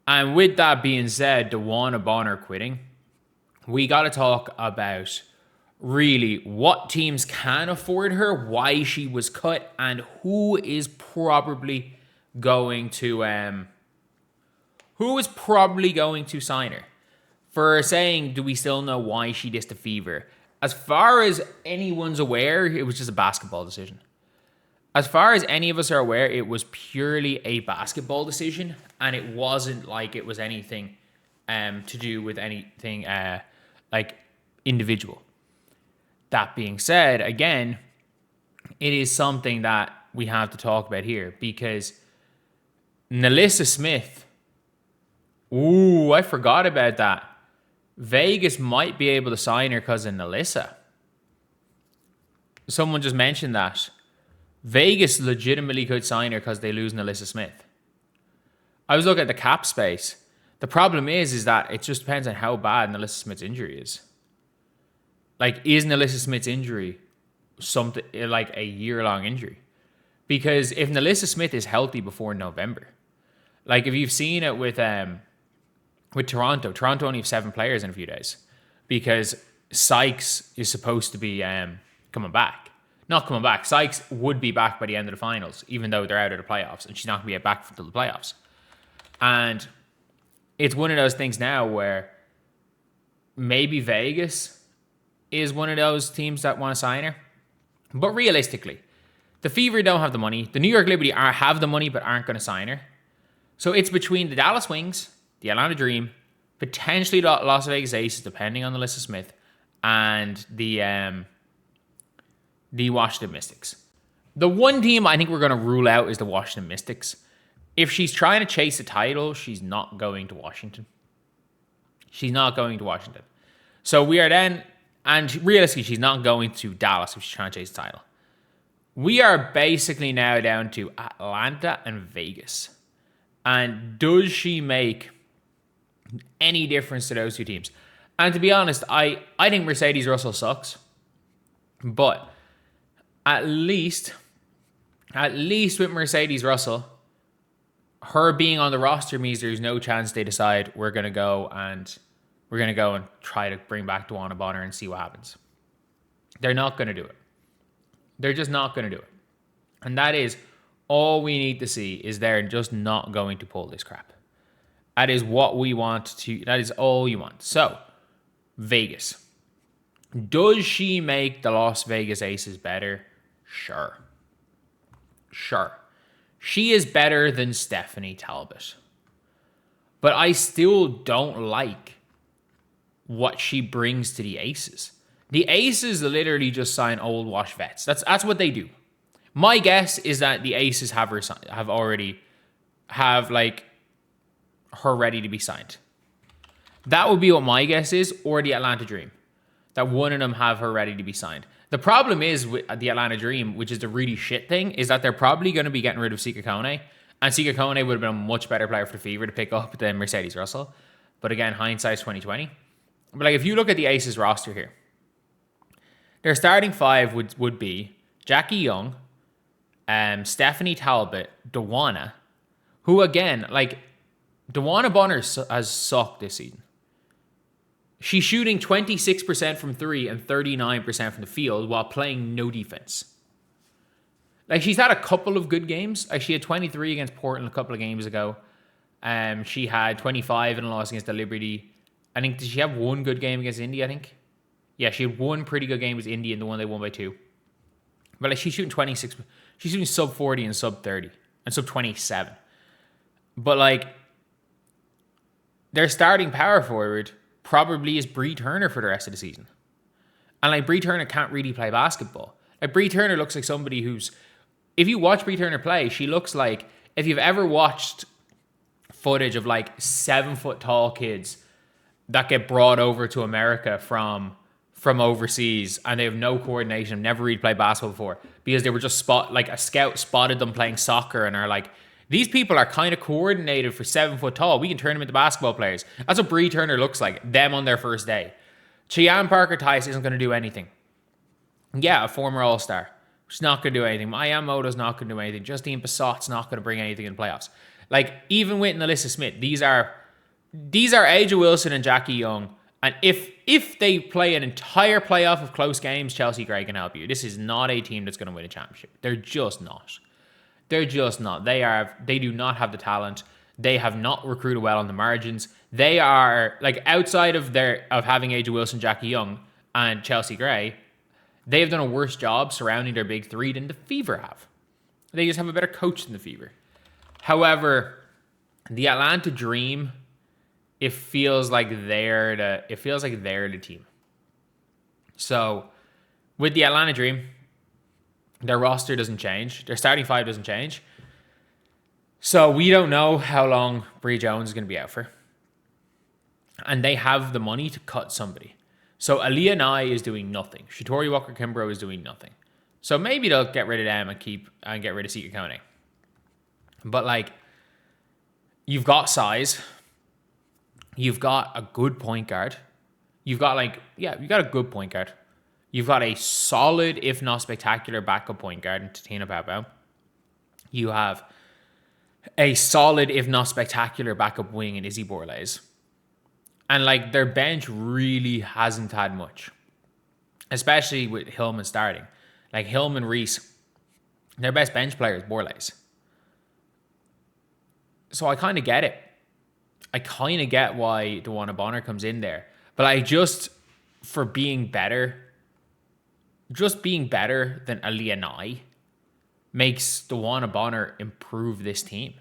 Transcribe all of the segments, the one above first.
And with that being said, DeWanna Bonner quitting, we got to talk about really what teams can afford her, why she was cut, and who is probably going to sign her. For saying, do we still know why she dissed the Fever? As far as anyone's aware, it was just a basketball decision. As far as any of us are aware, it was purely a basketball decision, and it wasn't like it was anything to do with anything like individual. That being said, again, it is something that we have to talk about here because NaLyssa Smith, ooh, I forgot about that. Vegas might be able to sign her because of NaLyssa. Someone just mentioned that. Vegas legitimately could sign her because they lose NaLyssa Smith. I was looking at the cap space. The problem is that it just depends on how bad NaLyssa Smith's injury is. Like, is NaLyssa Smith's injury something like a year-long injury? Because if NaLyssa Smith is healthy before November, like if you've seen it with Toronto only have 7 players in a few days because Sykes is supposed to be coming back. Not coming back. Sykes would be back by the end of the finals, even though they're out of the playoffs, and she's not going to be back until the playoffs. And it's one of those things now where maybe Vegas is one of those teams that want to sign her. But realistically, the Fever don't have the money. The New York Liberty have the money but aren't going to sign her. So it's between the Dallas Wings, the Atlanta Dream, potentially the Las Vegas Aces, depending on NaLyssa Smith, and the Washington Mystics. The one team I think we're going to rule out is the Washington Mystics. If she's trying to chase a title, she's not going to Washington. She's not going to Washington. So we are then, and realistically, she's not going to Dallas if she's trying to chase a title. We are basically now down to Atlanta and Vegas. And does she make any difference to those two teams? And to be honest, I think Mercedes Russell sucks. But at least with Mercedes Russell, her being on the roster means there's no chance they decide we're gonna go and try to bring back DeWanna Bonner and see what happens. They're not gonna do it. They're just not gonna do it. And that is all we need to see, is they're just not going to pull this crap. That is what we want to, that is all you want. So, Vegas. Does she make the Las Vegas Aces better? Sure. She is better than Stephanie Talbot. But I still don't like what she brings to the Aces. The Aces literally just sign old wash vets. That's what they do. My guess is that the Aces have already like her ready to be signed. That would be what my guess is, or the Atlanta Dream. That one of them have her ready to be signed. The problem is with the Atlanta Dream, which is the really shit thing, is that they're probably going to be getting rid of Sika Kone. And Sika Kone would have been a much better player for the Fever to pick up than Mercedes Russell. But again, hindsight's 2020. But like, if you look at the Aces roster here, their starting 5 would be Jackie Young, Stephanie Talbot, DeWanna, who again, like, DeWanna Bonner has sucked this season. She's shooting 26% from 3 and 39% from the field while playing no defense. Like, she's had a couple of good games. Like, she had 23 against Portland a couple of games ago. She had 25 in a loss against the Liberty. I think, did she have one good game against Indy, I think? Yeah, she had one pretty good game with Indy and the one they won by 2. But like, she's shooting 26. She's shooting sub 40 and sub 30 and sub 27. But like, their starting power forward probably is Bree Turner for the rest of the season. And like, Bree Turner can't really play basketball. Like, Bree Turner looks like somebody who's, if you watch Bree Turner play, she looks like, if you've ever watched footage of like 7 foot tall kids that get brought over to America from overseas and they have no coordination, never really played basketball before because they were just like a scout spotted them playing soccer and are like, these people are kind of coordinated for 7 foot tall. We can turn them into basketball players. That's what Bree Turner looks like, them on their first day. Cheyenne Parker-Tice isn't going to do anything. Yeah, a former All-Star. She's not going to do anything. Maya Moto's not going to do anything. Justine Bassott's not going to bring anything in the playoffs. Like, even with Alyssa Smith, these are Aja Wilson and Jackie Young. And if they play an entire playoff of close games, Chelsea Gray can help you. This is not a team that's going to win a championship. They're just not. They're just not. They do not have the talent. They have not recruited well on the margins. They are, like, outside of having Aja Wilson, Jackie Young, and Chelsea Gray, they have done a worse job surrounding their big three than the Fever have. They just have a better coach than the Fever. However, the Atlanta Dream, it feels like they're the team. So, with the Atlanta Dream, their roster doesn't change. Their starting five doesn't change. So, we don't know how long Bree Jones is going to be out for. And they have the money to cut somebody. So, Aaliyah Nye is doing nothing. Shatori Walker-Kimbrough is doing nothing. So, maybe they'll get rid of them and get rid of Seeker Koenig. But, like, you've got size. You've got a good point guard. You've got a good point guard. You've got a solid, if not spectacular, backup point guard in Tatina Papau. You have a solid, if not spectacular, backup wing in Izzy Borlase. And, like, their bench really hasn't had much. Especially with Hillman starting. Like, Hillman, Reese, their best bench player is Borlase. So I kind of get it. I kind of get why DeWanna Bonner comes in there. But for being better, just being better than Aaliyah Nye makes DeWanna Bonner improve this team.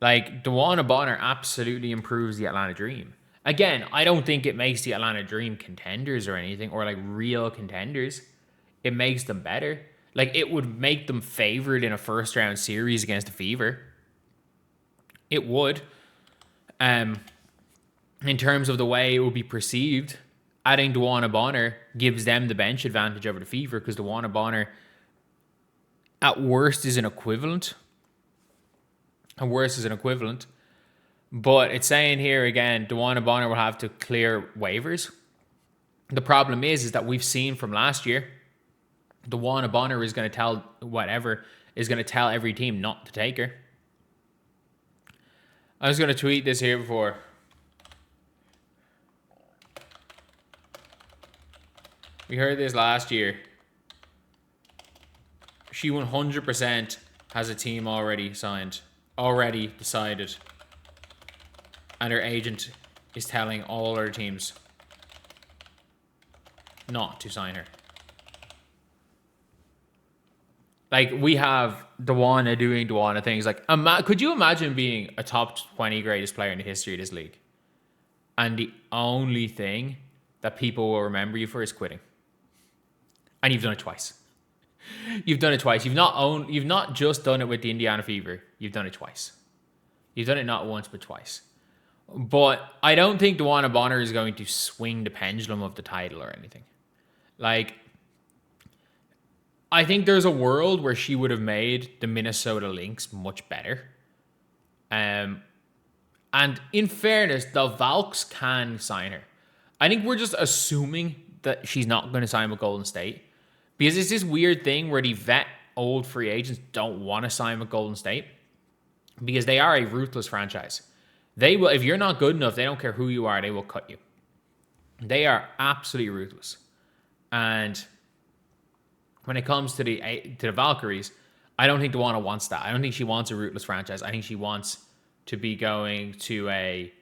Like, DeWanna Bonner absolutely improves the Atlanta Dream. Again, I don't think it makes the Atlanta Dream contenders or anything, or like real contenders. It makes them better. Like, it would make them favored in a first round series against the Fever. It would. In terms of the way it will be perceived, adding DeWanna Bonner gives them the bench advantage over the Fever, because DeWanna Bonner, at worst, is an equivalent. But it's saying here again, DeWanna Bonner will have to clear waivers. The problem is that we've seen from last year, DeWanna Bonner is going to tell every team not to take her. I was going to tweet this here before. We heard this last year. She 100% has a team already signed, already decided. And her agent is telling all her teams not to sign her. Like, we have DeWanna doing DeWanna things. Like, could you imagine being a top 20 greatest player in the history of this league, and the only thing that people will remember you for is quitting? And you've done it twice. You've done it twice. You've not just done it with the Indiana Fever. You've done it twice. You've done it not once, but twice. But I don't think DeWanna Bonner is going to swing the pendulum of the title or anything. Like, I think there's a world where she would have made the Minnesota Lynx much better. And in fairness, the Valks can sign her. I think we're just assuming that she's not going to sign with Golden State, because it's this weird thing where the vet old free agents don't want to sign with Golden State, because they are a ruthless franchise. They will, if you're not good enough, they don't care who you are, they will cut you. They are absolutely ruthless. And when it comes to the Valkyries, I don't think DeWanna wants that. I don't think she wants a rootless franchise. I think she wants to be going to a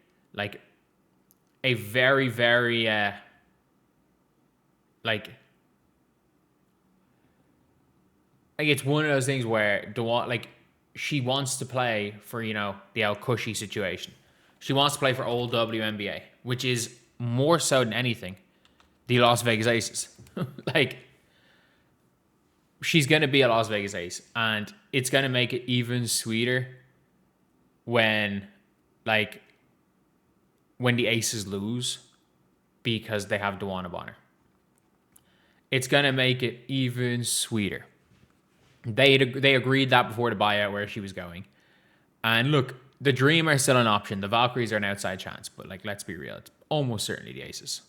very, very it's one of those things where DeWanna, she wants to play for, the El Cushy situation. She wants to play for old WNBA, which is more so than anything the Las Vegas Aces. She's going to be a Las Vegas Ace, and it's going to make it even sweeter when the Aces lose because they have DeWanna Bonner. It's going to make it even sweeter. They agreed that before the buyout where she was going. And look, the Dream are still an option. The Valkyries are an outside chance, but let's be real. It's almost certainly the Aces.